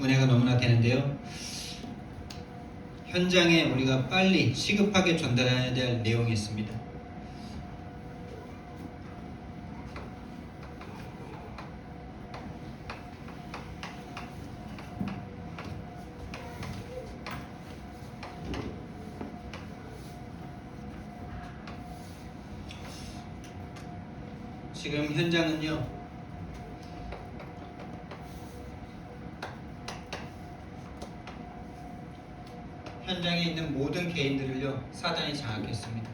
은혜가 너무나 되는데요. 현장에 우리가 빨리 시급하게 전달해야 될 내용이 있습니다. 지금 현장은요, 현장에 있는 모든 개인들을요 사단이 장악했습니다.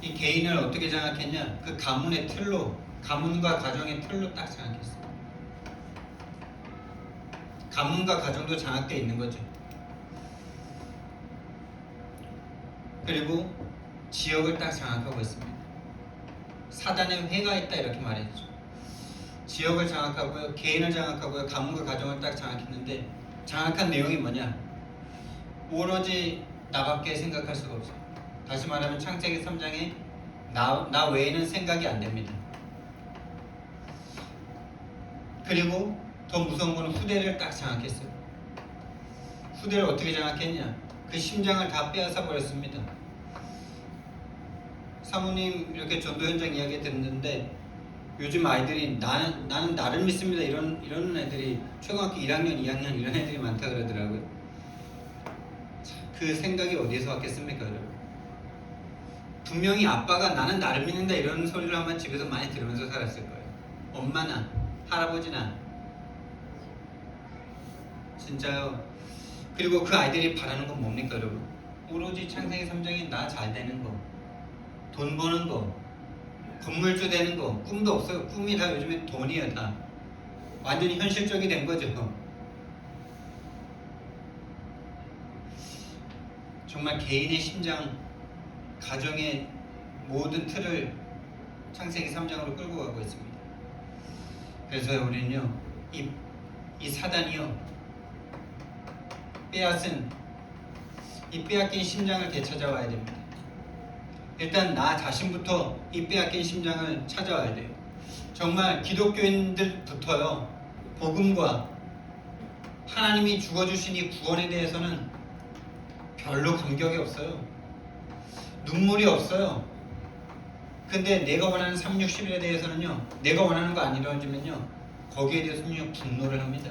이 개인을 어떻게 장악했냐? 그 가문의 틀로, 가문과 가정의 틀로 딱 장악했어요. 가문과 가정도 장악되어 있는 거죠. 그리고 지역을 딱 장악하고 있습니다. 사단의 회가 있다 이렇게 말했죠. 지역을 장악하고요, 개인을 장악하고요, 가문과 가정을 딱 장악했는데 장악한 내용이 뭐냐? 오로지 나밖에 생각할 수가 없어요. 다시 말하면 창세기 3장에 나 외에는 생각이 안 됩니다. 그리고 더 무서운 건 후대를 딱 장악했어요. 후대를 어떻게 장악했냐? 그 심장을 다 빼앗아 버렸습니다. 사모님 이렇게 전도 현장 이야기 듣는데 요즘 아이들이 나는 나를 믿습니다 이런 애들이 초등학교 1학년, 2학년 이런 애들이 많다 그러더라고요. 그 생각이 어디에서 왔겠습니까, 여러분? 분명히 아빠가 나는 나를 믿는다 이런 소리를 아마 집에서 많이 들으면서 살았을 거예요. 엄마나 할아버지나. 진짜요. 그리고 그 아이들이 바라는 건 뭡니까, 여러분? 오로지 창세기 3장에 나 잘 되는 거, 돈 버는 거, 건물주 되는 거. 꿈도 없어요. 꿈이 다 요즘에 돈이에요. 다 완전히 현실적이 된 거죠. 정말 개인의 심장, 가정의 모든 틀을 창세기 3장으로 끌고 가고 있습니다. 그래서 우리는요, 이 사단이요, 이 빼앗긴 심장을 되찾아와야 됩니다. 일단 나 자신부터 이 빼앗긴 심장을 찾아와야 돼요. 정말 기독교인들부터요, 복음과 하나님이 죽어주신 이 구원에 대해서는 별로 감격이 없어요. 눈물이 없어요. 근데 내가 원하는 360일에 대해서는요, 내가 원하는 거 안 이루어지면요, 거기에 대해서는요 분노를 합니다.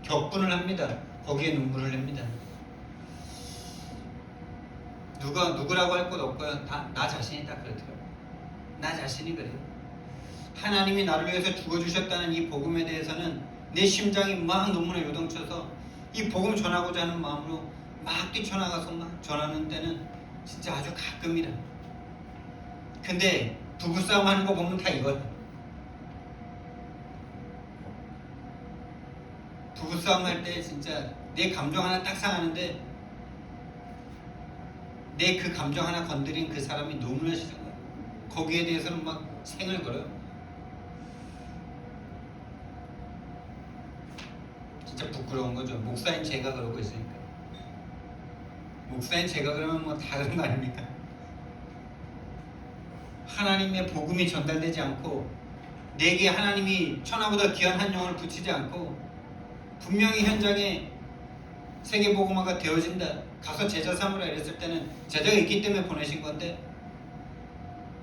격분을 합니다. 거기에 눈물을 냅니다. 누구라고 할 것 없고요. 다 나 자신이 딱 그렇더라고요. 나 자신이 그래요. 하나님이 나를 위해서 죽어주셨다는 이 복음에 대해서는 내 심장이 막 눈물에 요동쳐서 이 복음 전하고자 하는 마음으로 막 뛰쳐나가서 막 전하는 때는 진짜 아주 가끔이라. 근데 부부싸움 하는 거 보면 다 이거야. 부부싸움 할 때 진짜 내 감정 하나 딱 상하는데 내 그 감정 하나 건드린 그 사람이 너무나 싫은 거야. 거기에 대해서는 막 생을 걸어요. 진짜 부끄러운 거죠. 목사인 제가 그러고 있으니까. 목사인 제가 그러면 뭐 다 그런 거 아닙니까? 하나님의 복음이 전달되지 않고 내게 하나님이 천하보다 귀한 한 영혼을 붙이지 않고 분명히 현장에 세계복음화가 되어진다, 가서 제자 삼으라 이랬을 때는 제자가 있기 때문에 보내신 건데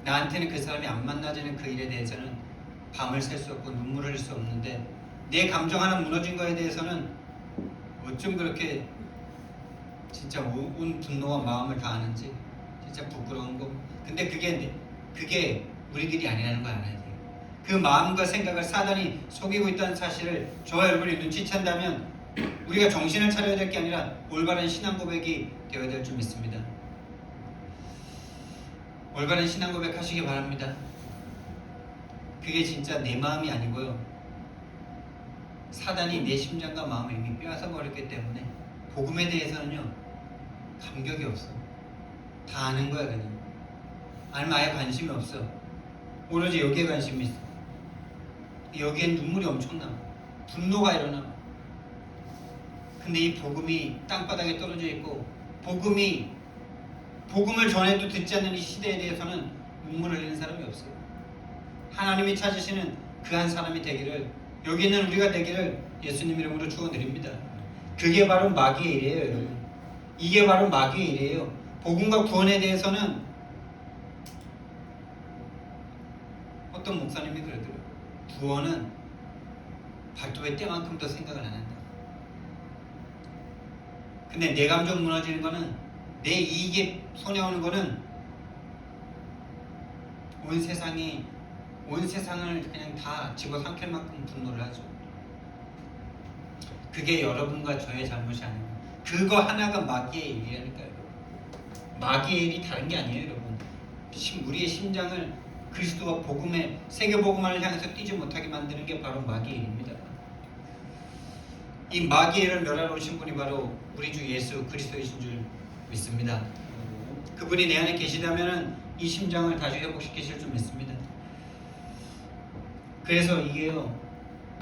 나한테는 그 사람이 안 만나지는 그 일에 대해서는 밤을 샐 수 없고 눈물을 흘릴 수 없는데 내 감정 하나 무너진 거에 대해서는 어쩜 그렇게 진짜 온 분노와 마음을 다하는지 진짜 부끄러운 거. 근데 그게 우리들이 아니라는 걸 알아야 돼요. 그 마음과 생각을 사단이 속이고 있다는 사실을 저와 여러분이 눈치챈다면 우리가 정신을 차려야 될 게 아니라 올바른 신앙 고백이 되어야 될 줄 믿습니다. 올바른 신앙 고백 하시기 바랍니다. 그게 진짜 내 마음이 아니고요, 사단이 내 심장과 마음을 이미 빼앗아 버렸기 때문에 복음에 대해서는요 감격이 없어. 다 아는 거야. 그냥 알면 아예 관심이 없어. 오로지 여기에 관심이 있어. 여기엔 눈물이 엄청나, 분노가 일어나. 근데 이 복음이 땅바닥에 떨어져 있고 복음을 전해도 듣지 않는 이 시대에 대해서는 눈물을 흘리는 사람이 없어요. 하나님이 찾으시는 그 한 사람이 되기를 여기는 우리가 되기를 예수님 이름으로 축원드립니다. 그게 바로 마귀의 일이에요, 여러분. 이게 바로 마귀의 일이에요. 복음과 구원에 대해서는 어떤 목사님이 그러더라고요. 구원은 발톱의 때만큼도 생각을 안 한다. 근데 내 감정 무너지는 거는, 내 이익에 손해오는 거는 온 세상을 그냥 다 집어삼킬 만큼 분노를 하죠. 그게 여러분과 저의 잘못이 아니고 그거 하나가 마귀의 일이라니까요. 마귀의 일이 다른 게 아니에요, 여러분. 우리의 심장을 그리스도와 복음의 세계 복음화를 향해서 뛰지 못하게 만드는 게 바로 마귀의 일입니다. 이 마귀의 일을 멸하러 오신 분이 바로 우리 주 예수 그리스도이신 줄 믿습니다. 그분이 내 안에 계시다면 이 심장을 다시 회복시키실 줄 믿습니다. 그래서 이게요,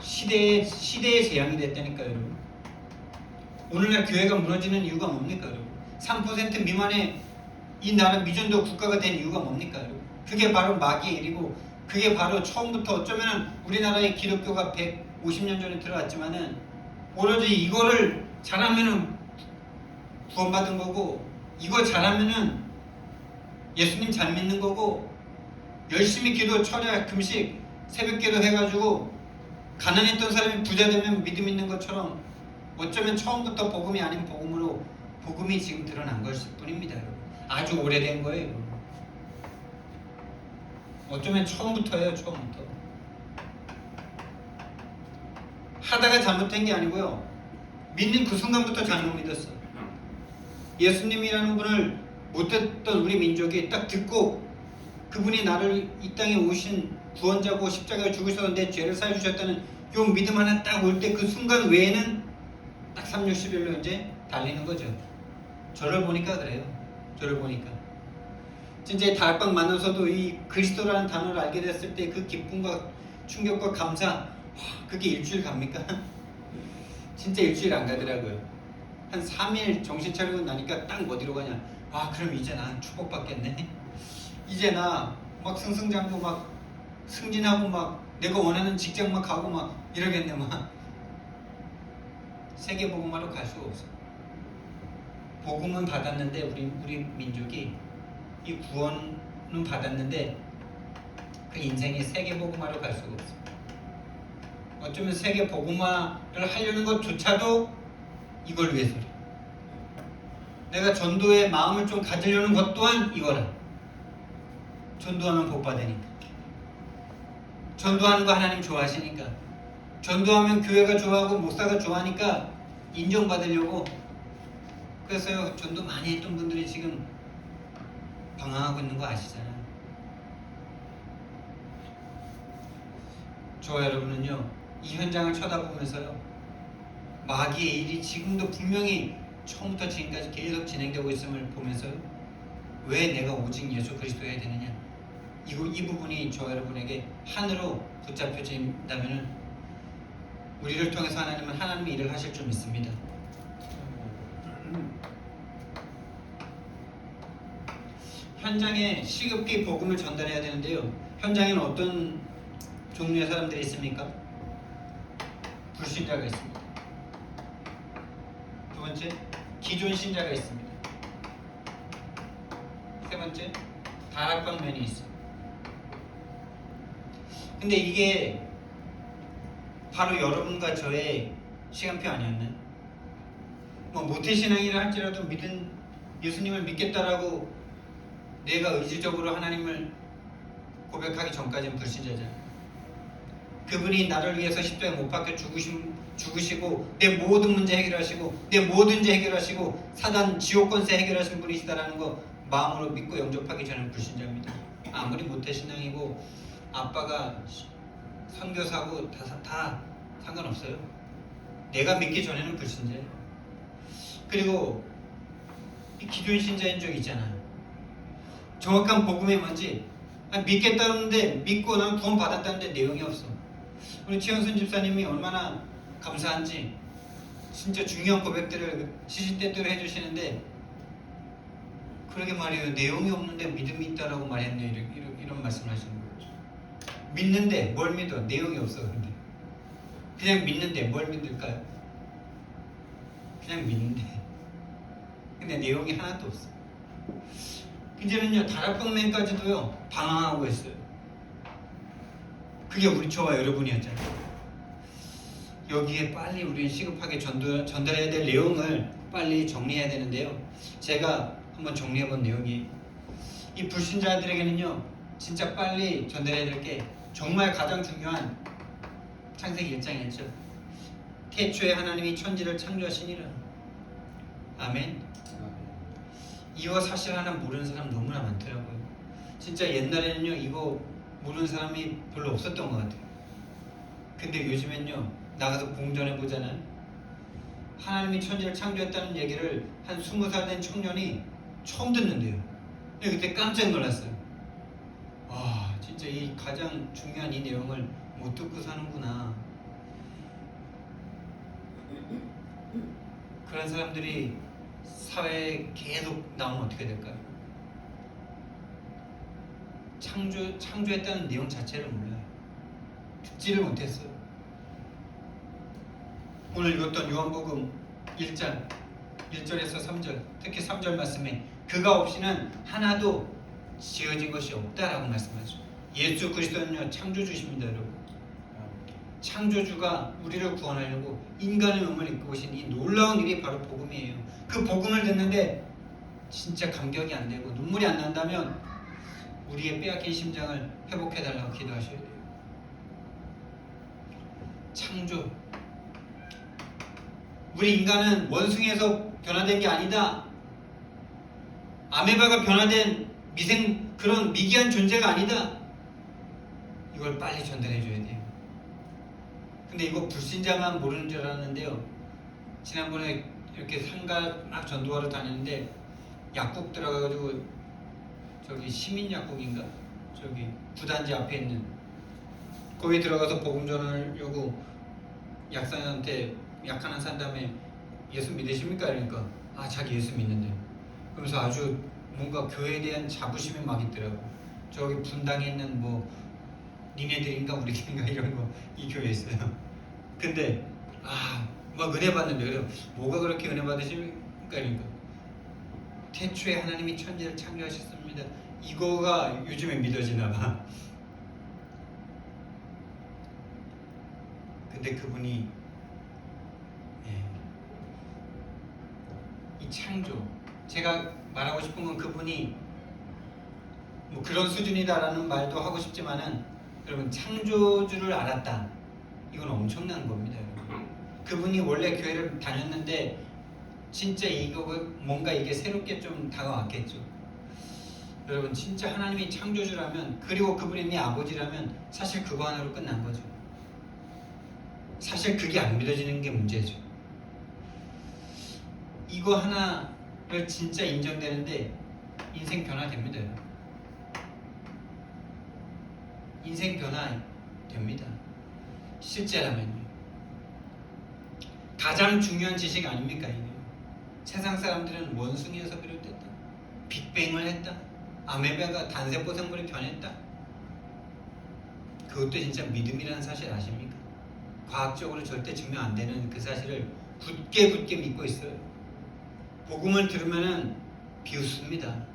시대의 재앙이 됐다니까요, 여러분. 오늘날 교회가 무너지는 이유가 뭡니까, 여러분? 3% 미만의 이 나라 미전도 국가가 된 이유가 뭡니까, 여러분? 그게 바로 마귀의 일이고, 그게 바로 처음부터 어쩌면 우리나라의 기독교가 150년 전에 들어왔지만은 오로지 이거를 잘하면은 구원받은 거고, 이거 잘하면은 예수님 잘 믿는 거고, 열심히 기도, 철야, 금식, 새벽기도 해가지고 가난했던 사람이 부자 되면 믿음 있는 것처럼 어쩌면 처음부터 복음이 아닌 복음으로 복음이 지금 드러난 것일 뿐입니다, 여러분. 아주 오래된 거예요. 어쩌면 처음부터예요, 처음부터. 하다가 잘못된 게 아니고요, 믿는 그 순간부터 잘못 믿었어. 예수님이라는 분을 못했던 우리 민족이 딱 듣고 그분이 나를 이 땅에 오신 구원자고 십자가에 죽으셔서 내 죄를 사해주셨다는 요 믿음 하나 딱 올 때 그 순간 외에는 딱 360일로 이제 달리는 거죠. 저를 보니까 그래요. 저를 보니까 진짜 다락방 만나서도 이 그리스도라는 단어를 알게 됐을 때 그 기쁨과 충격과 감사, 그게 일주일 갑니까? 진짜 일주일 안 가더라고요. 한 3일 정신 차리고 나니까 딱 어디로 가냐, 그럼 이제 난 축복받겠네. 이제 나 막 승승장구 막 승진하고 막 내가 원하는 직장 막 가고 막 이러겠네. 막 세계 복음화로 갈 수가 없어. 복음은 받았는데 우리 민족이 이 구원은 받았는데 그 인생이 세계 복음화로 갈 수가 없어. 어쩌면 세계 복음화를 하려는 것조차도 이걸 위해서래. 내가 전도의 마음을 좀 가지려는 것 또한 이거라. 전도하면 복 받으니까. 전도하는 거 하나님 좋아하시니까. 전도하면 교회가 좋아하고 목사가 좋아하니까 인정받으려고. 그래서 전도 많이 했던 분들이 지금 방황하고 있는 거 아시잖아요. 저와 여러분은요, 이 현장을 쳐다보면서요, 마귀의 일이 지금도 분명히 처음부터 지금까지 계속 진행되고 있음을 보면서요, 왜 내가 오직 예수 그리스도여야 되느냐, 이 부분이 저 여러분에게 한으로 붙잡혀진다면 우리를 통해서 하나님은 하나님의 일을 하실 줄 믿습니다. 현장에 시급히 복음을 전달해야 되는데요, 현장에는 어떤 종류의 사람들이 있습니까? 불신자가 있습니다. 두 번째, 기존 신자가 있습니다. 세 번째, 다락방면이 있습니다. 근데 이게 바로 여러분과 저의 시간표 아니었나요? 뭐 모태신앙이라 할지라도 예수님을 믿겠다라고 내가 의지적으로 하나님을 고백하기 전까지는 불신자잖아요. 그분이 나를 위해서 십자가에 못 박혀 죽으시고 내 모든 문제 해결하시고 내 모든지 해결하시고 사단 지옥 권세 해결하신 분이시다라는 거 마음으로 믿고 영접하기 전에는 불신자입니다. 아무리 모태신앙이고 아빠가 선교사고 다 상관없어요. 내가 믿기 전에는 불신자예요. 그리고 이 기존 신자인 적 있잖아요. 정확한 복음이 뭔지 믿겠다는데 믿고 난 구원 받았다는데 내용이 없어. 우리 최영순 집사님이 얼마나 감사한지 진짜 중요한 고백들을 시시때때로 해주시는데, 그러게 말이에요. 내용이 없는데 믿음이 있다라고 말했네. 이런 말씀을 하시는 거예요. 믿는데 뭘 믿어? 내용이 없어. 근데 그냥 믿는데 뭘 믿을까요? 그냥 믿는데. 근데 내용이 하나도 없어. 이제는요 다락방맨까지도요 방황하고 있어요. 그게 우리 저와 여러분이었잖아요. 여기에 빨리 우리 시급하게 전달해야 될 내용을 빨리 정리해야 되는데요. 제가 한번 정리해본 내용이 이 불신자들에게는요 진짜 빨리 전달해야 될 게 정말 가장 중요한 창세기 1장이었죠. 태초에 하나님이 천지를 창조하시니라. 아멘. 이거 사실 하나 모르는 사람 너무나 많더라고요. 진짜 옛날에는요 이거 모르는 사람이 별로 없었던 것 같아요. 근데 요즘엔요 나가서 공전해 보잖아요. 하나님이 천지를 창조했다는 얘기를 한 20살 된 청년이 처음 듣는데요. 근데 그때 깜짝 놀랐어요. 와 진짜 이 가장 중요한 이 내용을 못 듣고 사는구나. 그런 사람들이 사회에 계속 나오면 어떻게 될까요? 창조했다는 내용 자체를 몰라요. 듣지를 못했어요. 오늘 읽었던 요한복음 1장 1절에서 3절, 특히 3절 말씀에 그가 없이는 하나도 지어진 것이 없다라고 말씀하죠. 예수 그리스도는요 창조주십니다, 여러분. 창조주가 우리를 구원하려고 인간의 몸을 입고 오신 이 놀라운 일이 바로 복음이에요. 그 복음을 듣는데 진짜 감격이 안 되고 눈물이 안 난다면 우리의 빼앗긴 심장을 회복해달라고 기도하셔야 돼요. 창조. 우리 인간은 원숭이에서 변화된 게 아니다. 아메바가 변화된 그런 미개한 존재가 아니다. 이걸 빨리 전달해줘야 돼요. 근데 이거 불신자만 모르는 줄 알았는데요. 지난번에 이렇게 상가 막 전도하러 다녔는데 약국 들어가가지고 저기 시민약국인가? 저기 구단지 앞에 있는 거기 들어가서 복음 전하려고 약사한테 약 하나 산 다음에 예수 믿으십니까? 그러니까 아 자기 예수 믿는데 그러면서 아주 뭔가 교회에 대한 자부심이 막 있더라고. 저기 분당에 있는 뭐 니네들인가 우리들인가 이런 거 이 교회에 있어요. 근데 막 은혜 받는데 그래요. 뭐가 그렇게 은혜 받으십니까? 그러니까 태초에 하나님이 천지를 창조하셨습니다. 이거가 요즘에 믿어지나 봐. 근데 그분이 이 창조, 제가 말하고 싶은 건 그분이 뭐 그런 수준이다라는 말도 하고 싶지만은 여러분 창조주를 알았다. 이건 엄청난 겁니다. 여러분. 그분이 원래 교회를 다녔는데 진짜 이거 뭔가 이게 새롭게 좀 다가왔겠죠. 여러분 진짜 하나님이 창조주라면 그리고 그분이 내 아버지라면 사실 그거 하나로 끝난 거죠. 사실 그게 안 믿어지는 게 문제죠. 이거 하나를 진짜 인정되는데 인생 변화됩니다. 인생 변화됩니다. 실제라면요. 가장 중요한 지식 아닙니까 이게? 세상 사람들은 원숭이에서 비롯됐다. 빅뱅을 했다. 아메바가 단세포 생물이 변했다. 그것도 진짜 믿음이라는 사실 아십니까? 과학적으로 절대 증명 안 되는 그 사실을 굳게 믿고 있어요. 복음을 들으면은 비웃습니다.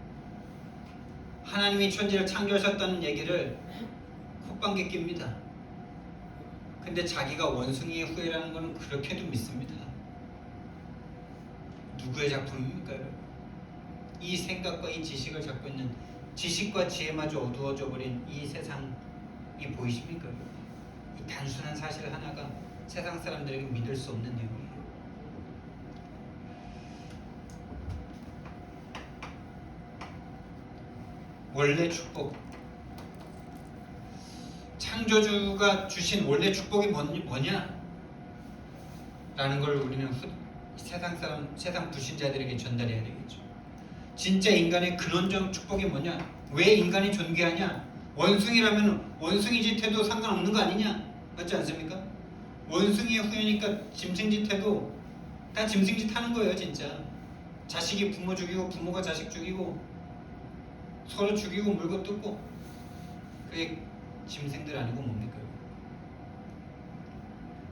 하나님이 천지를 창조하셨다는 얘기를 콧방귀 낍니다. 근데 자기가 원숭이의 후예라는 것은 그렇게도 믿습니다. 누구의 작품입니까? 이 생각과 이 지식을 갖고 있는 지식과 지혜마저 어두워져 버린 이 세상이 보이십니까? 이 단순한 사실 하나가 세상 사람들에게 믿을 수 없는 내용이에요. 원래 축복. 창조주가 주신 원래 축복이 뭐냐? 라는 걸 우리는 세상 불신자들에게 전달해야 되겠죠. 진짜 인간의 근원적 축복이 뭐냐? 왜 인간이 존귀하냐? 원숭이라면 원숭이 짓 해도 상관없는 거 아니냐? 맞지 않습니까? 원숭이의 후예니까 짐승짓 해도 다 짐승짓 하는 거예요. 진짜 자식이 부모 죽이고 부모가 자식 죽이고 서로 죽이고 물고 뜯고 그게 짐승들 아니고 뭡니까?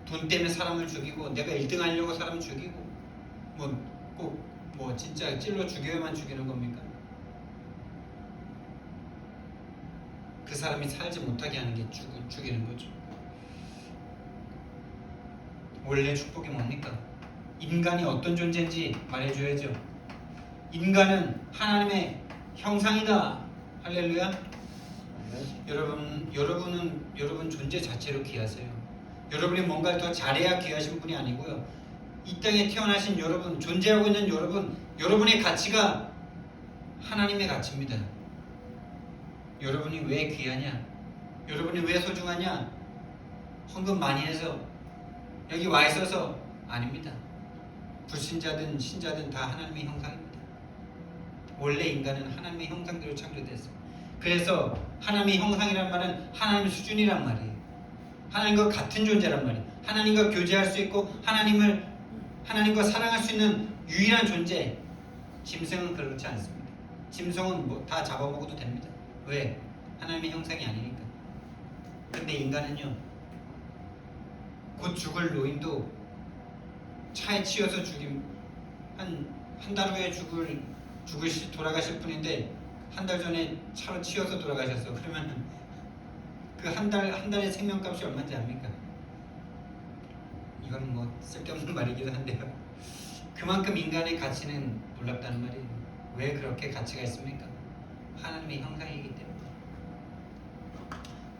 돈 때문에 사람을 죽이고 내가 1등 하려고 사람 죽이고 꼭 진짜 찔러 죽여야만 죽이는 겁니까? 그 사람이 살지 못하게 하는 게 죽이는 거죠. 원래 축복이 뭡니까? 인간이 어떤 존재인지 말해줘야죠. 인간은 하나님의 형상이다. 할렐루야. 여러분 존재 자체로 귀하세요. 여러분이 뭔가를 더 잘해야 귀하신 분이 아니고요. 이 땅에 태어나신 여러분, 존재하고 있는 여러분의 가치가 하나님의 가치입니다. 여러분이 왜 귀하냐? 여러분이 왜 소중하냐? 헌금 많이 해서 여기 와 있어서 아닙니다. 불신자든 신자든 다 하나님의 형상입니다. 원래 인간은 하나님의 형상대로 창조됐어요. 그래서 하나님의 형상이란 말은 하나님의 수준이란 말이에요. 하나님과 같은 존재란 말이에요. 하나님과 교제할 수 있고 하나님과 사랑할 수 있는 유일한 존재. 짐승은 그렇지 않습니다. 짐승은 다 잡아먹어도 됩니다. 왜? 하나님의 형상이 아니니까. 근데 인간은요, 곧 죽을 노인도 차에 치여서 한 달 후에 돌아가실 분인데 한 달 전에 차로 치여서 돌아가셨어. 그러면 그 한 달의 생명값이 얼마인지 압니까? 이건 쓸데없는 말이기도 한데요. 그만큼 인간의 가치는 놀랍다는 말이에요. 왜 그렇게 가치가 있습니까? 하나님의 형상이기 때문에.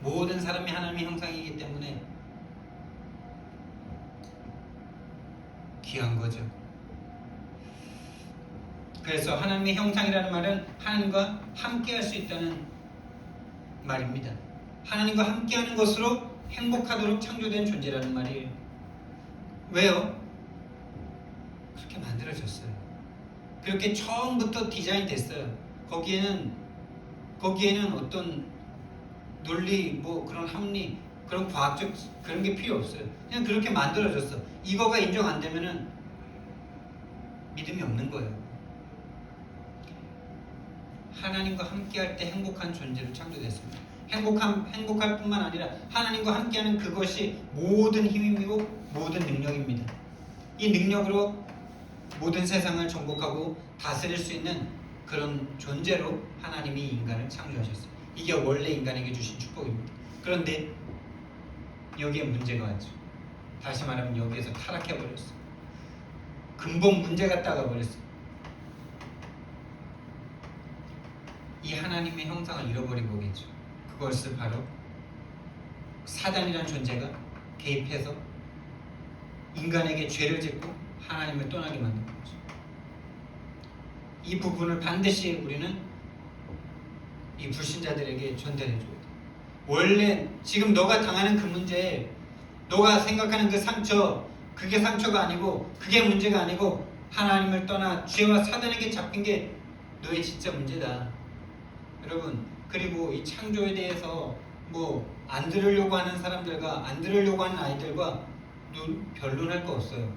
모든 사람이 하나님의 형상이기 때문에 귀한 거죠. 그래서 하나님의 형상이라는 말은 하나님과 함께 할 수 있다는 말입니다. 하나님과 함께하는 것으로 행복하도록 창조된 존재라는 말이에요. 왜요? 그렇게 만들어졌어요. 그렇게 처음부터 디자인 됐어요. 거기에는 어떤 논리, 그런 합리, 그런 과학적 그런 게 필요 없어요. 그냥 그렇게 만들어졌어. 이거가 인정 안 되면은 믿음이 없는 거예요. 하나님과 함께할 때 행복한 존재로 창조됐습니다. 행복할 뿐만 아니라 하나님과 함께하는 그것이 모든 힘이고 모든 능력입니다. 이 능력으로 모든 세상을 정복하고 다스릴 수 있는 그런 존재로 하나님이 인간을 창조하셨어요. 이게 원래 인간에게 주신 축복입니다. 그런데 여기에 문제가 왔죠. 다시 말하면 여기에서 타락해버렸어요. 근본 문제가 따가버렸어요. 이 하나님의 형상을 잃어버린 거겠죠. 그것을 바로 사단이라는 존재가 개입해서 인간에게 죄를 짓고 하나님을 떠나게 만든 거죠. 이 부분을 반드시 우리는 이 불신자들에게 전달해줘야 돼. 원래 지금 너가 당하는 그 문제, 너가 생각하는 그 상처, 그게 상처가 아니고 그게 문제가 아니고 하나님을 떠나 죄와 사단에게 잡힌 게 너의 진짜 문제다. 여러분, 그리고 이 창조에 대해서 안 들으려고 하는 사람들과 안 들으려고 하는 아이들과 변론할 거 없어요.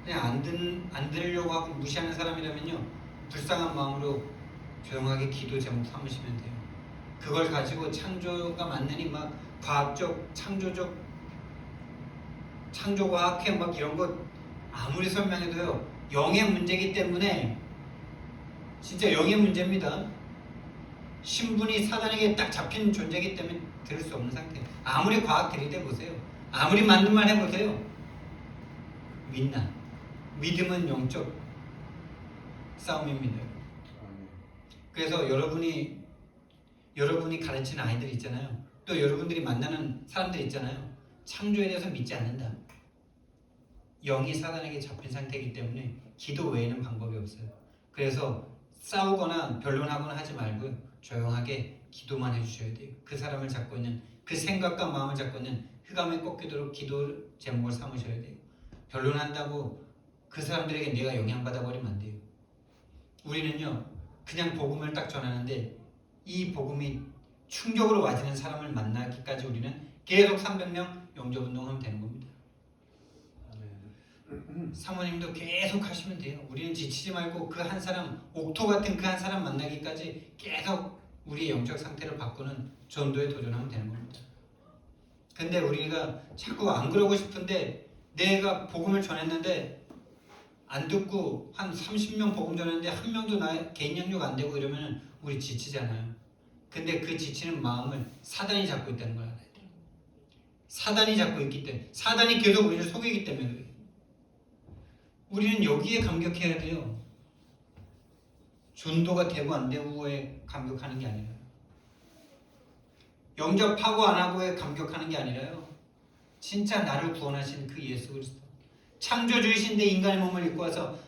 그냥 안 들으려고 하고 무시하는 사람이라면요, 불쌍한 마음으로 조용하게 기도 제목 삼으시면 돼요. 그걸 가지고 창조가 맞느니 과학적, 창조과학회 이런 거 아무리 설명해도요, 영의 문제이기 때문에 진짜 영의 문제입니다. 신분이 사단에게 딱 잡힌 존재이기 때문에 들을 수 없는 상태예요. 아무리 과학 들이대보세요. 아무리 맞는 말 해보세요. 믿나? 믿음은 영적 싸움입니다. 그래서 여러분이 가르치는 아이들 있잖아요. 또 여러분들이 만나는 사람들 있잖아요. 창조에 대해서 믿지 않는다. 영이 사단에게 잡힌 상태이기 때문에 기도 외에는 방법이 없어요. 그래서 싸우거나 변론하거나 하지 말고요, 조용하게 기도만 해주셔야 돼요. 그 사람을 잡고 있는, 그 생각과 마음을 잡고 있는 흑암에 꺾이도록 기도 제목을 삼으셔야 돼요. 변론한다고 그 사람들에게 내가 영향받아 버리면 안 돼요. 우리는요, 그냥 복음을 딱 전하는데 이 복음이 충격으로 와지는 사람을 만나기까지 우리는 계속 300명 영접운동하면 되는 겁니다. 사모님도 계속 하시면 돼요. 우리는 지치지 말고 그 한 사람, 옥토 같은 그 한 사람 만나기까지 계속 우리의 영적 상태를 바꾸는 전도에 도전하면 되는 겁니다. 근데 우리가 자꾸 안 그러고 싶은데 내가 복음을 전했는데 안 듣고 한 30명 복음 전했는데 한 명도 나의 개인 영역 안 되고 이러면 우리 지치잖아요. 근데 그 지치는 마음을 사단이 잡고 있다는 걸 알아야 돼요. 사단이 잡고 있기 때문에, 사단이 계속 우리를 속이기 때문에 그래요. 우리는 여기에 감격해야 돼요. 전도가 되고 안 되고에 감격하는 게 아니라요. 영접하고 안 하고에 감격하는 게 아니라요. 진짜 나를 구원하신 그 예수 그리스도, 창조주이신데 인간의 몸을 입고 와서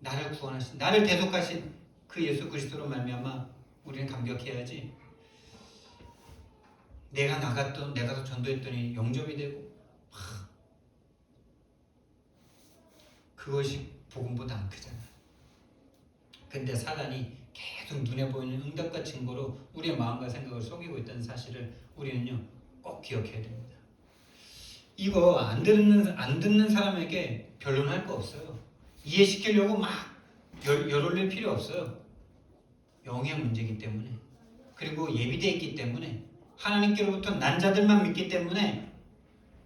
나를 구원하신, 나를 대속하신 그 예수 그리스도로 말미암아 우리는 감격해야지. 내가 나가서 전도했더니 영접이 되고 그것이 복음보다 안 크잖아요. 근데 사단이 계속 눈에 보이는 응답과 증거로 우리의 마음과 생각을 속이고 있다는 사실을 우리는요 꼭 기억해야 됩니다. 이거 안 듣는 사람에게 변론할 거 없어요. 이해시키려고 막 열 올릴 필요 없어요. 영의 문제이기 때문에, 그리고 예비되어 있기 때문에, 하나님께로부터 난 자들만 믿기 때문에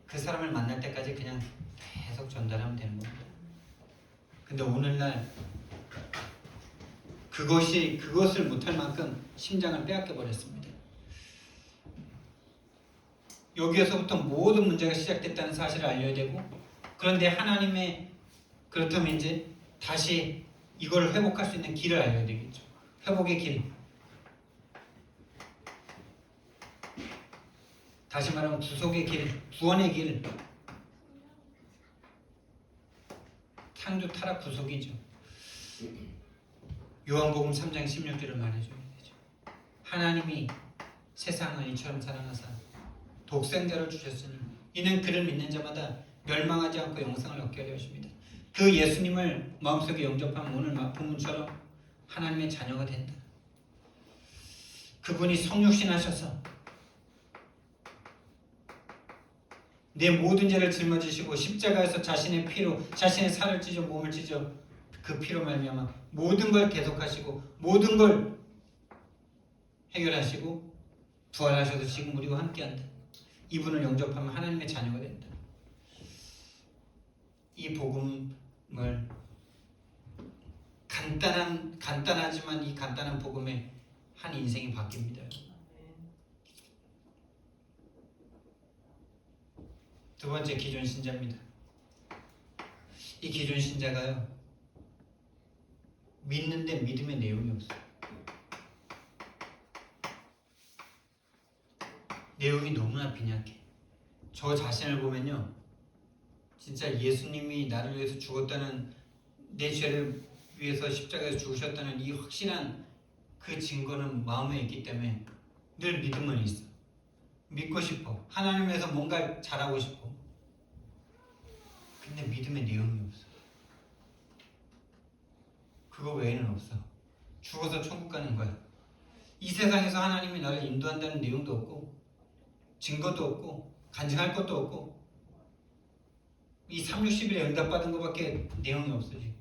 그 사람을 만날 때까지 그냥 계속 전달하면 되는 겁니다. 근데 오늘날 그것을 못할 만큼 심장을 빼앗겨 버렸습니다. 여기에서부터 모든 문제가 시작됐다는 사실을 알려야 되고, 그런데 하나님의, 그렇다면 이제 다시 이걸 회복할 수 있는 길을 알려야 되겠죠. 회복의 길. 다시 말하면 구속의 길, 구원의 길. 창조 타락 구속이죠. 요한복음 3장 16절을 말해줘야 되죠. 하나님이 세상을 이처럼 사랑하사 독생자를 주셨으니 이는 그를 믿는 자마다 멸망하지 않고 영생을 얻게 하려 하십니다. 그 예수님을 마음속에 영접하면 오늘 본문처럼 하나님의 자녀가 된다. 그분이 성육신 하셔서 내 모든 죄를 짊어지시고 십자가에서 자신의 피로, 자신의 살을 찢어 몸을 찢어 그 피로 말미암아 모든 걸 계속하시고 모든 걸 해결하시고 부활하셔서 지금 우리와 함께한다. 이분을 영접하면 하나님의 자녀가 된다. 이 복음을 간단하지만 이 간단한 복음에 한 인생이 바뀝니다. 두 번째, 기존 신자입니다. 이 기존 신자가요, 믿는데 믿음의 내용이 없어요. 내용이 너무나 빈약해. 저 자신을 보면요, 진짜 예수님이 나를 위해서 죽었다는, 내 죄를 위해서 십자가에서 죽으셨다는 이 확실한 그 증거는 마음에 있기 때문에 늘 믿음은 있어. 믿고 싶어. 하나님에서 뭔가 잘하고 싶어. 근데 믿음의 내용이 없어. 그거 외에는 없어. 죽어서 천국 가는 거야. 이 세상에서 하나님이 나를 인도한다는 내용도 없고, 증거도 없고, 간증할 것도 없고, 이 360일에 응답받은 것밖에 내용이 없어. 지금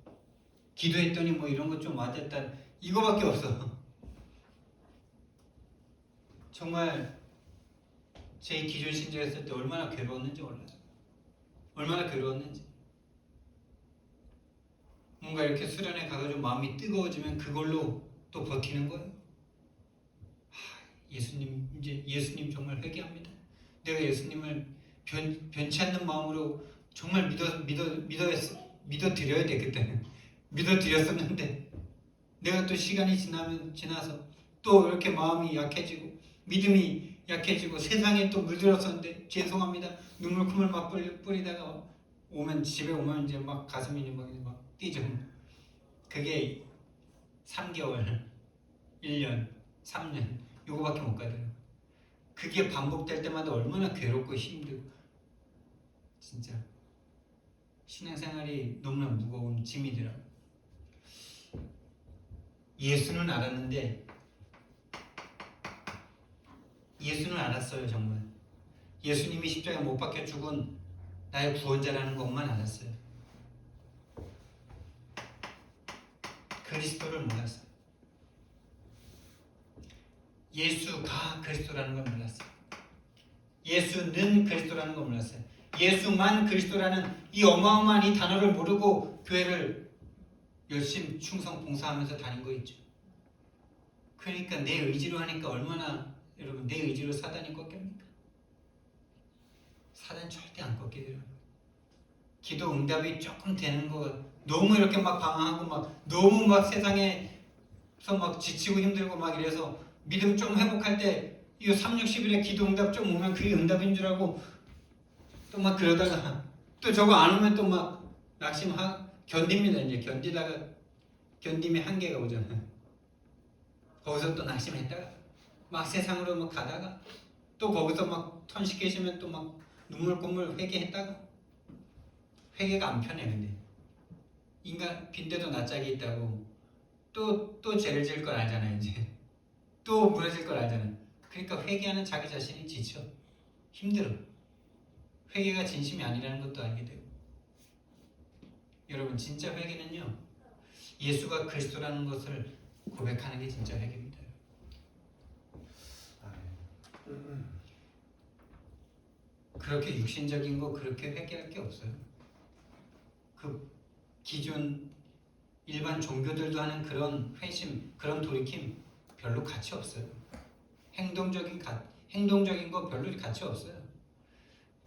기도했더니 뭐 이런 것 좀 맞았다, 이거밖에 없어. 정말 제 기존 신자였을 때 얼마나 괴로웠는지 몰라요. 얼마나 괴로웠는지. 뭔가 이렇게 수련회 가가지고 마음이 뜨거워지면 그걸로 또 버티는 거예요. 예수님, 이제 예수님 정말 회개합니다. 내가 예수님을 변치 않는 마음으로 정말 믿어드려야 되겠다. 믿어드렸었는데 내가 또 시간이 지나서 또 이렇게 마음이 약해지고 믿음이 약해지고 세상에 또 물들었었는데 죄송합니다. 눈물콧물 막 뿌리다가 집에 오면 이제 막 가슴이 막 뛰죠. 그게 3개월, 1년, 3년 요거밖에 못 가더라고요. 그게 반복될 때마다 얼마나 괴롭고 힘들고, 진짜 신앙생활이 너무나 무거운 짐이더라고요. 예수는 알았는데, 예수는 알았어요. 정말 예수님이 십자가에 못 박혀 죽은 나의 구원자라는 것만 알았어요. 그리스도를 몰랐어요. 예수가 그리스도라는 걸 몰랐어요. 예수는 그리스도라는 걸 몰랐어요. 예수만 그리스도라는 이 어마어마한 이 단어를 모르고 교회를 열심히 충성 봉사하면서 다닌 거 있죠. 그러니까 내 의지로 하니까 얼마나 여러분 내 의지로 사단이 꺾입니까? 사단 절대 안 꺾이더라고요. 기도 응답이 조금 되는 거 너무 이렇게 막 방황하고 막 너무 막 세상에서 막 지치고 힘들고 막 이래서 믿음 좀 회복할 때 이 3, 60일에 기도 응답 좀 오면 그게 응답인 줄 알고 또 막 그러다가 또 저거 안 오면 또 막 견딥니다. 이제 견디다가 견딤의 한계가 오잖아요. 거기서 또 낙심했다가 막 세상으로 막 가다가 또 거기서 막 턴식 계시면 또 막 눈물콧물 회개했다가 회개가 안 편해. 근데 인간 빈대도 낯짝이 있다고 또 죄를 지을 걸 알잖아요. 이제 또 무너질 걸 알잖아요. 그러니까 회개하는 자기 자신이 지쳐 힘들어. 회개가 진심이 아니라는 것도 알게 되고. 여러분 진짜 회개는요 예수가 그리스도라는 것을 고백하는 게 진짜 회개입니다. 그렇게 육신적인 거 그렇게 회개할 게 없어요. 그 기존 일반 종교들도 하는 그런 회심, 그런 돌이킴 별로 가치 없어요. 행동적인 거 별로 가치 없어요.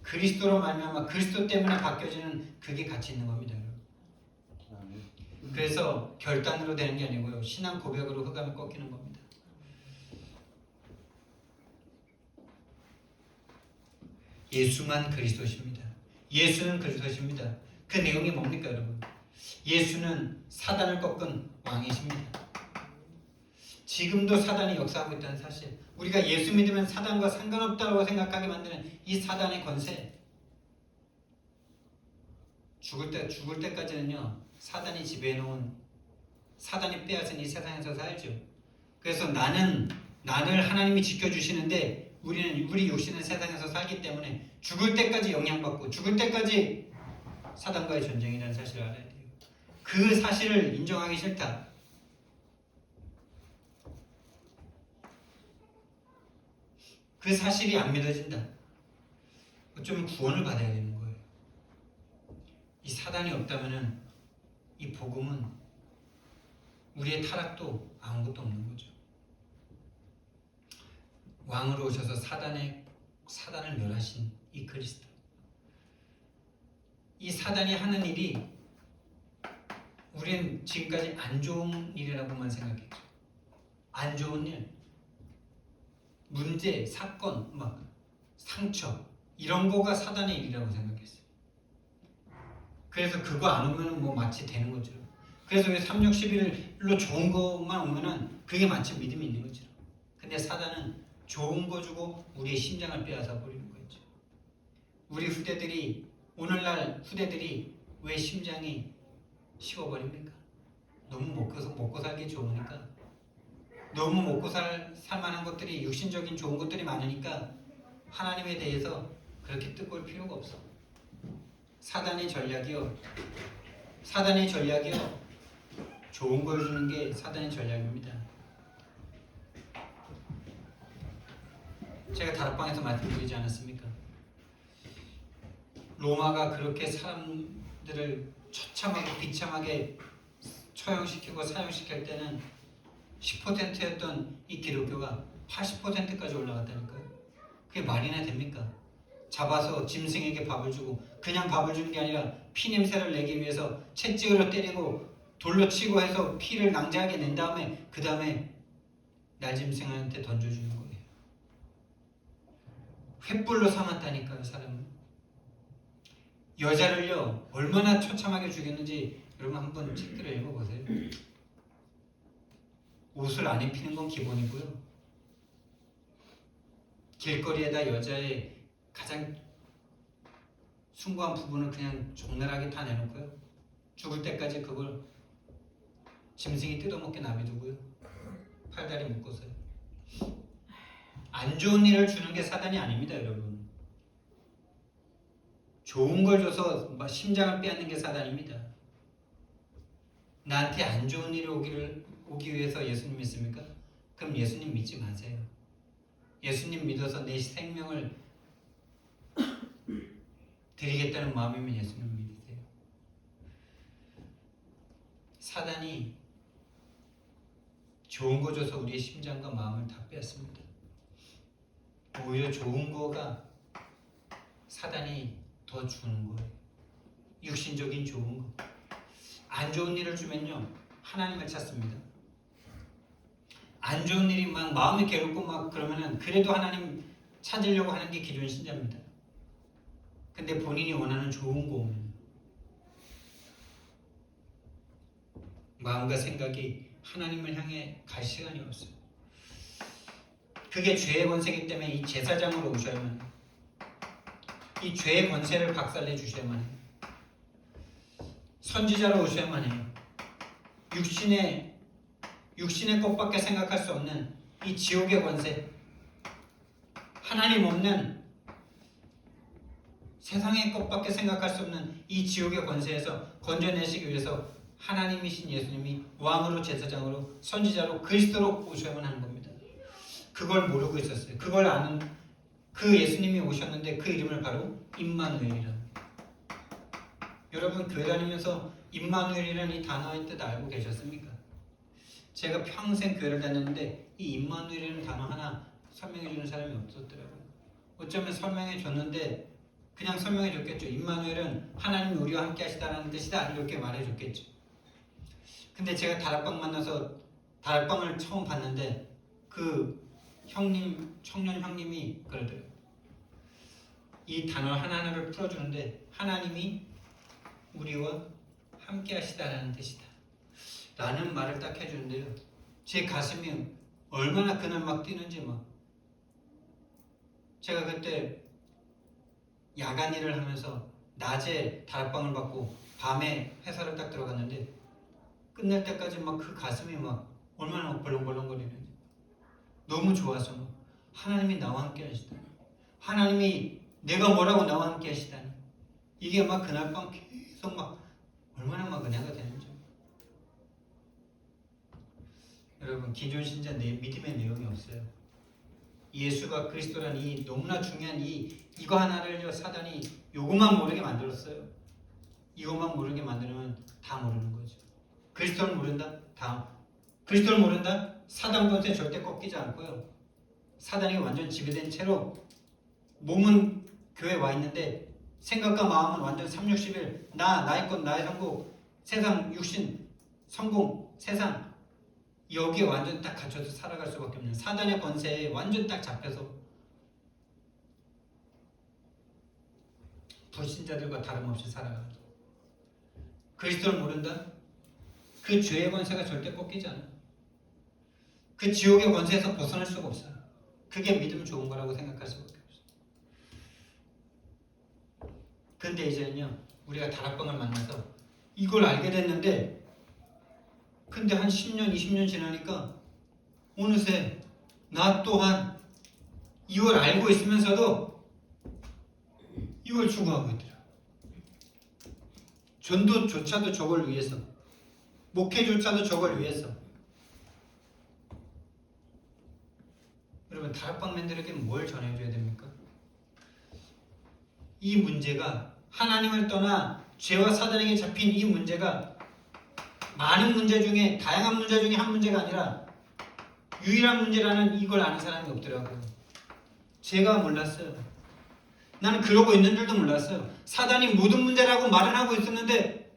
그리스도로 말미암아 그리스도 때문에 바뀌어지는 그게 가치 있는 겁니다. 그래서 결단으로 되는 게 아니고요. 신앙 고백으로 흑암을 꺾이는 겁니다. 예수만 그리스도십니다. 예수는 그리스도십니다. 그 내용이 뭡니까 여러분? 예수는 사단을 꺾은 왕이십니다. 지금도 사단이 역사하고 있다는 사실. 우리가 예수 믿으면 사단과 상관없다고 생각하게 만드는 이 사단의 권세. 죽을 때까지는요. 사단이 지배해놓은 사단이 빼앗은 이 세상에서 살죠. 그래서 나를 하나님이 지켜주시는데 우리 육신은 세상에서 살기 때문에 죽을 때까지 영향받고 죽을 때까지 사단과의 전쟁이라는 사실을 알아야 돼요. 그 사실을 인정하기 싫다. 그 사실이 안 믿어진다. 어쩌면 구원을 받아야 되는 거예요. 이 사단이 없다면은 이 복음은 우리의 타락도 아무것도 없는 거죠. 왕으로 오셔서 사단을 멸하신 이 그리스도. 이 사단이 하는 일이 우리는 지금까지 안 좋은 일이라고만 생각했죠. 안 좋은 일, 문제, 사건, 막 상처 이런 거가 사단의 일이라고 생각했어요. 그래서 그거 안 오면 뭐 마치 되는 거죠. 그래서 왜 3, 6, 11로 좋은 것만 오면은 그게 마치 믿음이 있는 거죠. 근데 사단은 좋은 거 주고 우리의 심장을 빼앗아 버리는 거죠. 오늘날 후대들이 왜 심장이 식어버립니까? 너무 먹고 살기 좋으니까. 너무 먹고 살만한 것들이 육신적인 좋은 것들이 많으니까 하나님에 대해서 그렇게 뜻볼 필요가 없어. 사단의 전략이요. 좋은 걸 주는 게 사단의 전략입니다. 제가 다락방에서 말씀드리지 않았습니까? 로마가 그렇게 사람들을 처참하게 비참하게 처형시키고 사형시킬 때는 10%였던 이 기독교가 80%까지 올라갔다니까요. 그게 말이나 됩니까? 잡아서 짐승에게 밥을 주고 그냥 밥을 주는 게 아니라 피 냄새를 내기 위해서 채찍으로 때리고 돌로 치고 해서 피를 낭자하게 낸 다음에 그 다음에 날짐승한테 던져주는 거예요. 횃불로 삼았다니까요. 사람은. 여자를요 얼마나 처참하게 죽였는지 여러분 한번 책들을 읽어보세요. 옷을 안 입히는 건 기본이고요. 길거리에다 여자의 가장 숭고한 부분을 그냥 적나라하게 다 내놓고요. 죽을 때까지 그걸 짐승이 뜯어먹게 놔두고요. 팔다리 묶어서요. 안 좋은 일을 주는 게 사단이 아닙니다, 여러분. 좋은 걸 줘서 심장을 빼앗는 게 사단입니다. 나한테 안 좋은 일이 오기 위해서 예수님 믿습니까? 그럼 예수님 믿지 마세요. 예수님 믿어서 내 생명을 드리겠다는 마음이면 예수님 믿으세요. 사단이 좋은 거 줘서 우리의 심장과 마음을 다 뺐습니다. 오히려 좋은 거가 사단이 더 주는 거예요. 육신적인 좋은 거. 안 좋은 일을 주면요, 하나님을 찾습니다. 안 좋은 일이 막 마음이 괴롭고 막 그러면은 그래도 하나님 찾으려고 하는 게 기존 신자입니다. 근데 본인이 원하는 좋은 거 오면 마음과 생각이 하나님을 향해 갈 시간이 없어요. 그게 죄의 권세이기 때문에 이 제사장으로 오셔야만 해요. 이 죄의 권세를 박살내 주셔야만 해요. 선지자로 오셔야만 해요. 육신의 것밖에 생각할 수 없는 이 지옥의 권세, 하나님 없는 세상의 것밖에 생각할 수 없는 이 지옥의 권세에서 건져내시기 위해서 하나님이신 예수님이 왕으로, 제사장으로, 선지자로, 그리스도로 오셔야만 하는 겁니다. 그걸 모르고 있었어요. 그걸 아는 그 예수님이 오셨는데 그 이름을 바로 임마누엘이라. 여러분 교회 다니면서 임마누엘이라는 이 단어의 뜻 알고 계셨습니까? 제가 평생 교회를 다녔는데 이 임마누엘이라는 단어 하나 설명해 주는 사람이 없었더라고요. 어쩌면 설명해 줬는데 그냥 설명해 줬겠죠. 임마누엘은 하나님이 우리와 함께 하시다는 뜻이다, 이렇게 말해 줬겠죠. 근데 제가 다락방 만나서 다락방을 처음 봤는데 그 청년 형님이 그러더라고요. 이 단어 하나하나를 풀어주는데 하나님이 우리와 함께 하시다라는 뜻이다 라는 말을 딱 해주는데요, 제 가슴이 얼마나 그날 막 뛰는지. 막 제가 그때 야간 일을 하면서 낮에 다락방을 받고 밤에 회사를 딱 들어갔는데 끝날 때까지 막 그 가슴이 막 얼마나 막 벌렁벌렁거리는지 너무 좋아서 막 하나님이 나와 함께 하시다니, 하나님이 내가 뭐라고 나와 함께 하시다니, 이게 막 그날 밤 계속 막 얼마나 막 은혜가 되는지. 여러분 기존 신자 믿음의 내용이 없어요. 예수가 그리스도라는 이 너무나 중요한 이거 하나를요 사단이 요것만 모르게 만들었어요. 이것만 모르게 만들면 다 모르는 거죠. 그리스도를 모른다? 그리스도를 모른다? 사단 권세 절대 꺾이지 않고요. 사단이 완전 지배된 채로 몸은 교회에 와 있는데 생각과 마음은 완전 360일 나의 것, 나의 성공, 세상, 육신, 성공, 세상, 여기에 완전 딱 갇혀서 살아갈 수밖에 없는 사단의 권세에 완전 딱 잡혀서 불신자들과 다름없이 살아가는. 그리스도를 모른다? 그 죄의 권세가 절대 꺾이지 않아. 그 지옥의 권세에서 벗어날 수가 없어요. 그게 믿음 좋은 거라고 생각할 수밖에 없어요. 근데 이제는요, 우리가 다락방을 만나서 이걸 알게 됐는데, 근데 한 10년, 20년 지나니까 어느새 나 또한 이걸 알고 있으면서도 이걸 추구하고 있더라. 전도조차도 저걸 위해서, 목회조차도 저걸 위해서. 여러분 다락방맨들에게 뭘 전해줘야 됩니까? 이 문제가 하나님을 떠나 죄와 사단에게 잡힌 이 문제가 많은 문제 중에, 다양한 문제 중에 한 문제가 아니라 유일한 문제라는 이걸 아는 사람이 없더라고요. 제가 몰랐어요. 나는 그러고 있는 줄도 몰랐어요. 사단이 모든 문제라고 말은 하고 있었는데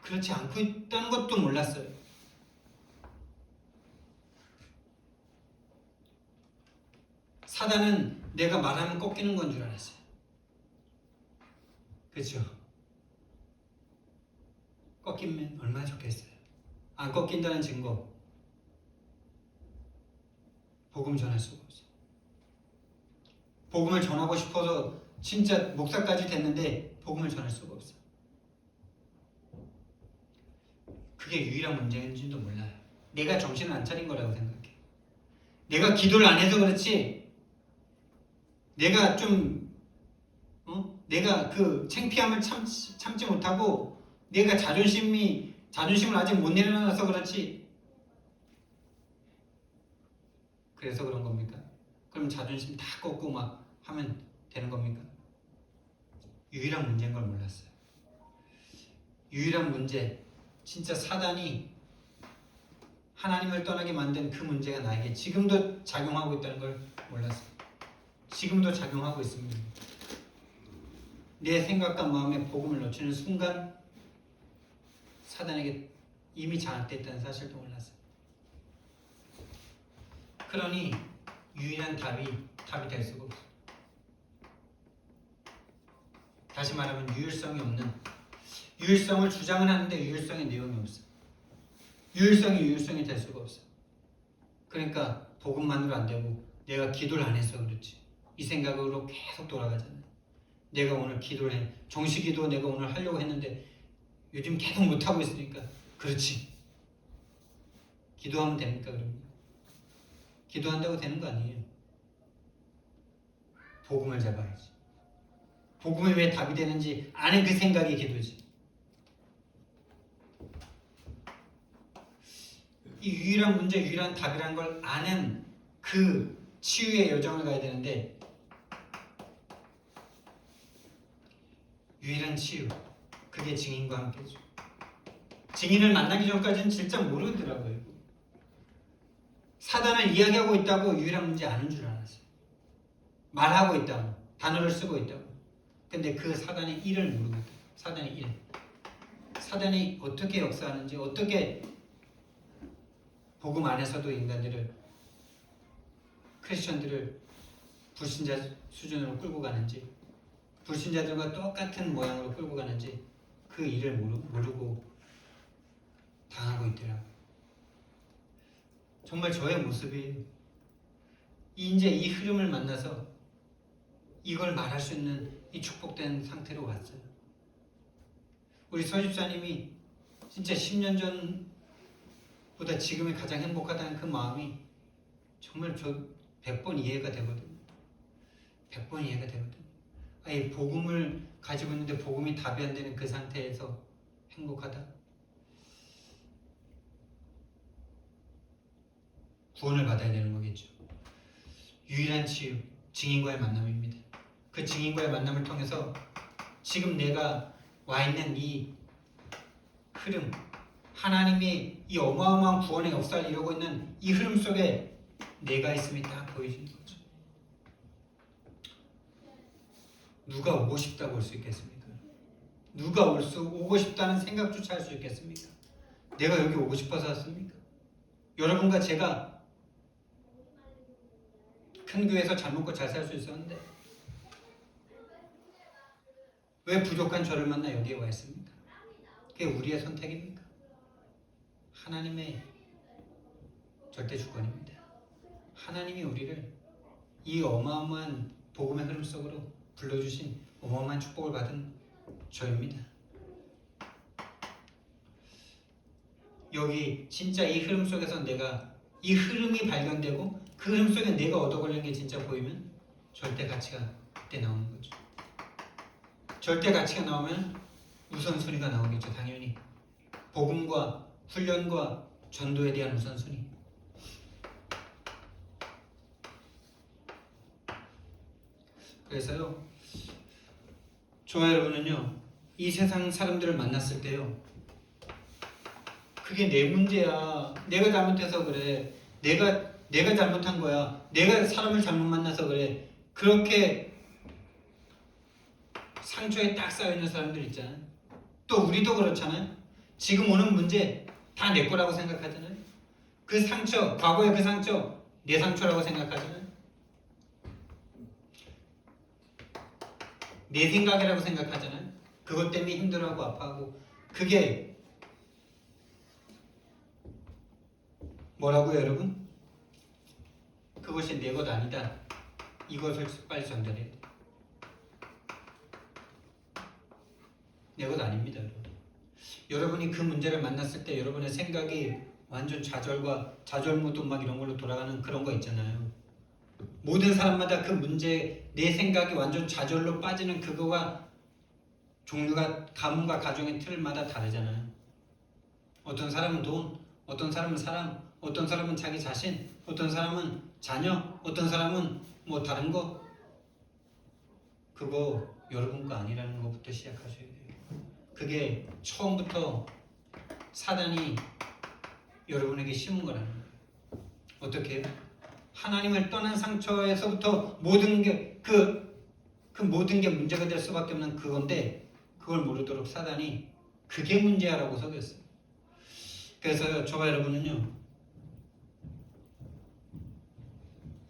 그렇지 않고 있다는 것도 몰랐어요. 사단은 내가 말하면 꺾이는 건 줄 알았어요. 그렇죠? 꺾이면 얼마나 좋겠어요. 안 꺾인다는 증거, 복음 전할 수가 없어요. 복음을 전하고 싶어서 진짜 목사까지 됐는데 복음을 전할 수가 없어요. 그게 유일한 문제인지도 몰라요. 내가 정신을 안 차린 거라고 생각해요. 내가 기도를 안 해서 그렇지, 내가 좀 내가 그 창피함을 참지 못하고 내가 자존심을 아직 못 내려놔서 그렇지. 그래서 그런 겁니까? 그럼 자존심 다 꺾고 막 하면 되는 겁니까? 유일한 문제인 걸 몰랐어요. 유일한 문제, 진짜 사단이 하나님을 떠나게 만든 그 문제가 나에게 지금도 작용하고 있다는 걸 몰랐어요. 지금도 작용하고 있습니다. 내 생각과 마음에 복음을 놓치는 순간 사단에게 이미 장악됐다는 사실도 몰랐어요. 그러니 유일한 답이 될 수가 없어요. 다시 말하면 유일성을 주장은 하는데 유일성의 내용이 없어요. 유일성이 될 수가 없어요. 그러니까 복음만으로 안 되고 내가 기도를 안 해서 그렇지. 이 생각으로 계속 돌아가잖아요. 내가 오늘 기도를 해. 정시기도 내가 오늘 하려고 했는데 요즘 계속 못하고 있으니까 그렇지. 기도하면 됩니까 그러면? 기도한다고 되는 거 아니에요. 복음을 잡아야지. 복음이 왜 답이 되는지 아는 그 생각이 기도지. 이 유일한 문제, 유일한 답이란 걸 아는 그 치유의 여정을 가야 되는데 유일한 치유, 그게 증인과 함께죠. 증인을 만나기 전까지는 진짜 모르더라고요. 사단을 이야기하고 있다고 유일한 문제 아는 줄 알았어요. 말하고 있다고, 단어를 쓰고 있다고. 근데 그 사단의 일을 모르고 있다. 사단의 일. 사단이 어떻게 역사하는지, 어떻게 복음 안에서도 인간들을, 크리스천들을 불신자 수준으로 끌고 가는지, 불신자들과 똑같은 모양으로 끌고 가는지 그 일을 모르고 당하고 있더라고요. 정말 저의 모습이 이제 이 흐름을 만나서 이걸 말할 수 있는 이 축복된 상태로 왔어요. 우리 서집사님이 진짜 10년 전보다 지금이 가장 행복하다는 그 마음이 정말 저 100번 이해가 되거든요. 100번 이해가 되거든요. 아예 복음을 가지고 있는데 복음이 답이 안 되는 그 상태에서 행복하다. 구원을 받아야 되는 거겠죠. 유일한 치유, 증인과의 만남입니다. 그 증인과의 만남을 통해서 지금 내가 와 있는 이 흐름, 하나님이 이 어마어마한 구원의 역사를 이루고 있는 이 흐름 속에 내가 있음이 딱 보여지는 거죠. 누가 오고 싶다고 올 수 있겠습니까? 누가 오고 싶다는 생각조차 할 수 있겠습니까? 내가 여기 오고 싶어서 왔습니까? 여러분과 제가 큰 교회에서 잘 먹고 잘 살 수 있었는데 왜 부족한 저를 만나 여기에 와 있습니까? 그게 우리의 선택입니까? 하나님의 절대 주권입니다. 하나님이 우리를 이 어마어마한 복음의 흐름 속으로 불러주신 어마어마한 축복을 받은 저입니다. 여기 진짜 이 흐름 속에서 내가 이 흐름이 발견되고 그 흐름 속에 내가 얻어 걸린 게 진짜 보이면 절대 가치가 그때 나오는 거죠. 절대 가치가 나오면 우선순위가 나오겠죠. 당연히 복음과 훈련과 전도에 대한 우선순위. 그래서요, 저와 여러분은요, 이 세상 사람들을 만났을 때요, 그게 내 문제야, 내가 잘못해서 그래, 내가 잘못한 거야, 내가 사람을 잘못 만나서 그래, 그렇게 상처에 딱 쌓여있는 사람들 있잖아요. 또 우리도 그렇잖아요. 지금 오는 문제 다 내 거라고 생각하잖아요. 그 상처, 과거의 그 상처 내 상처라고 생각하잖아요. 내 생각이라고 생각하잖아요. 그것 때문에 힘들어하고 아파하고. 그게 뭐라고요, 여러분? 그것이 내 것 아니다. 이것을 빨리 전달해야 돼. 내 것 아닙니다, 여러분. 여러분이 그 문제를 만났을 때 여러분의 생각이 완전 좌절무도 막 이런 걸로 돌아가는 그런 거 있잖아요. 모든 사람마다 그 문제, 내 생각이 완전 좌절로 빠지는 그거가 종류가 가문과 가정의 틀마다 다르잖아요. 어떤 사람은 돈, 어떤 사람은 사람, 어떤 사람은 자기 자신, 어떤 사람은 자녀, 어떤 사람은 뭐 다른 거. 그거 여러분 거 아니라는 것부터 시작하셔야 돼요. 그게 처음부터 사단이 여러분에게 심은 거라는 거예요. 어떻게 해요? 하나님을 떠난 상처에서부터 모든 게 그 모든 게 문제가 될 수밖에 없는 그건데 그걸 모르도록 사단이 그게 문제야라고 속였어요. 그래서 저와 여러분은요,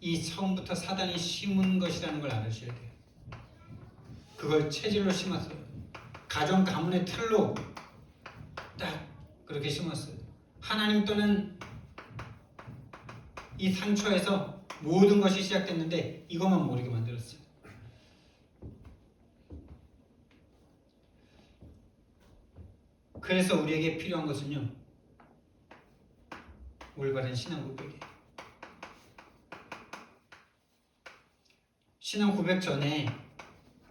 이 처음부터 사단이 심은 것이라는 걸 알으셔야 돼요. 그걸 체질로 심었어요. 가정 가문의 틀로 딱 그렇게 심었어요. 하나님 떠난 이 상처에서 모든 것이 시작됐는데 이것만 모르게 만들었어요. 그래서 우리에게 필요한 것은요, 올바른 신앙 고백이에요. 신앙 고백 전에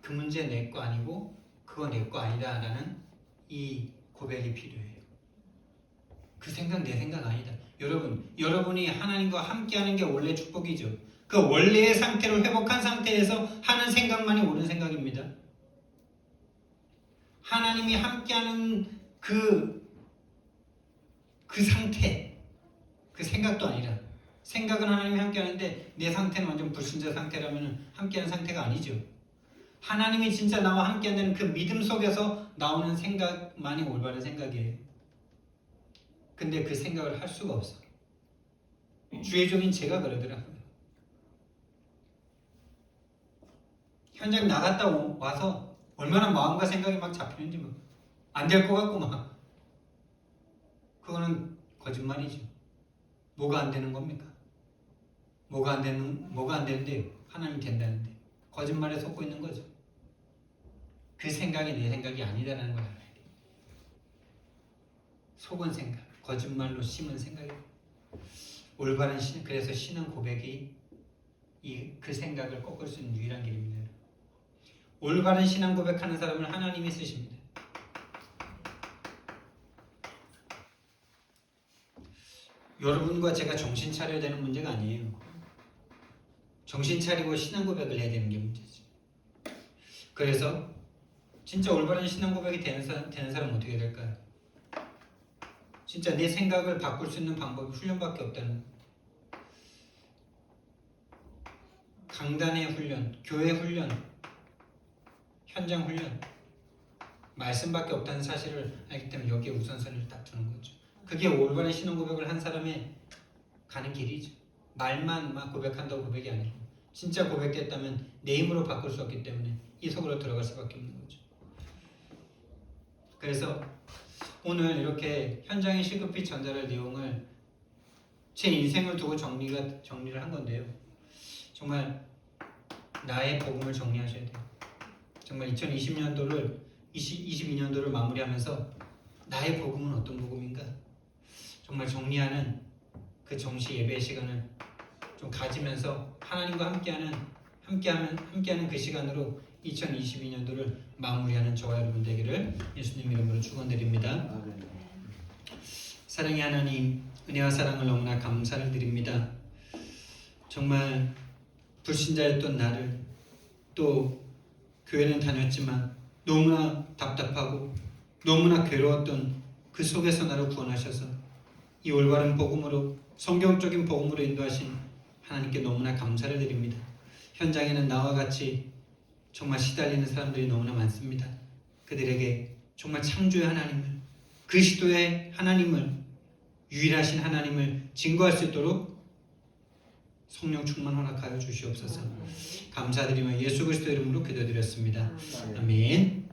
그 문제 내 거 아니고 그거 내 거 아니다 라는 이 고백이 필요해요. 그 생각 내 생각 아니다. 여러분이 하나님과 함께하는 게 원래 축복이죠. 그 원래의 상태로 회복한 상태에서 하는 생각만이 옳은 생각입니다. 하나님이 함께하는 그 상태, 그 생각도 아니라, 생각은 하나님이 함께하는데 내 상태는 완전 불신자 상태라면 함께하는 상태가 아니죠. 하나님이 진짜 나와 함께한다는 그 믿음 속에서 나오는 생각만이 올바른 생각이에요. 근데 그 생각을 할 수가 없어. 주의 종인 제가 그러더라고요. 현장 나갔다 와서 얼마나 마음과 생각이 막 잡히는지 막 안 될 것 같고 막, 그거는 거짓말이죠. 뭐가 안 되는 겁니까? 뭐가 안 되는데 하나님이 된다는데 거짓말에 속고 있는 거죠. 그 생각이 내 생각이 아니다라는 걸 알아야 돼요. 속은 생각, 거짓말로 심은 생각이에요. 올바른 그래서 신앙 고백이 그 생각을 꺾을 수 있는 유일한 길입니다. 올바른 신앙 고백하는 사람을 하나님이 쓰십니다. 여러분과 제가 정신 차려야 되는 문제가 아니에요. 정신 차리고 신앙 고백을 해야 되는 게 문제지. 그래서 진짜 올바른 신앙 고백이 되는 사람은 어떻게 될까요? 진짜 내 생각을 바꿀 수 있는 방법이 훈련밖에 없다는, 강단의 훈련, 교회 훈련, 현장 훈련, 말씀밖에 없다는 사실을 알기 때문에 여기에 우선순위를 딱 두는 거죠. 그게 올바른 신앙 고백을 한 사람의 가는 길이죠. 말만 막 고백한다고 고백이 아니고 진짜 고백됐다면 내 힘으로 바꿀 수 없기 때문에 이 속으로 들어갈 수밖에 없는 거죠. 그래서 오늘 이렇게 현장에 시급히 전달할 내용을 제 인생을 두고 정리를 한 건데요. 정말 나의 복음을 정리하셔야 돼요. 정말 22년도를 마무리하면서 나의 복음은 어떤 복음인가? 정말 정리하는 그 정시 예배 시간을 좀 가지면서 하나님과 함께하는 그 시간으로 2022년도를 마무리하는 저와 여러분 되기를 예수님 이름으로 축원드립니다. 사랑의 하나님, 은혜와 사랑을 너무나 감사를 드립니다. 정말 불신자였던 나를 또 교회는 다녔지만 너무나 답답하고 너무나 괴로웠던 그 속에서 나를 구원하셔서 이 올바른 복음으로, 성경적인 복음으로 인도하신 하나님께 너무나 감사를 드립니다. 현장에는 나와 같이 정말 시달리는 사람들이 너무나 많습니다. 그들에게 정말 창조의 하나님을, 그리스도의 하나님을, 유일하신 하나님을 증거할 수 있도록 성령 충만 허락하여 주시옵소서. 감사드리며 예수 그리스도 이름으로 기도드렸습니다. 아멘.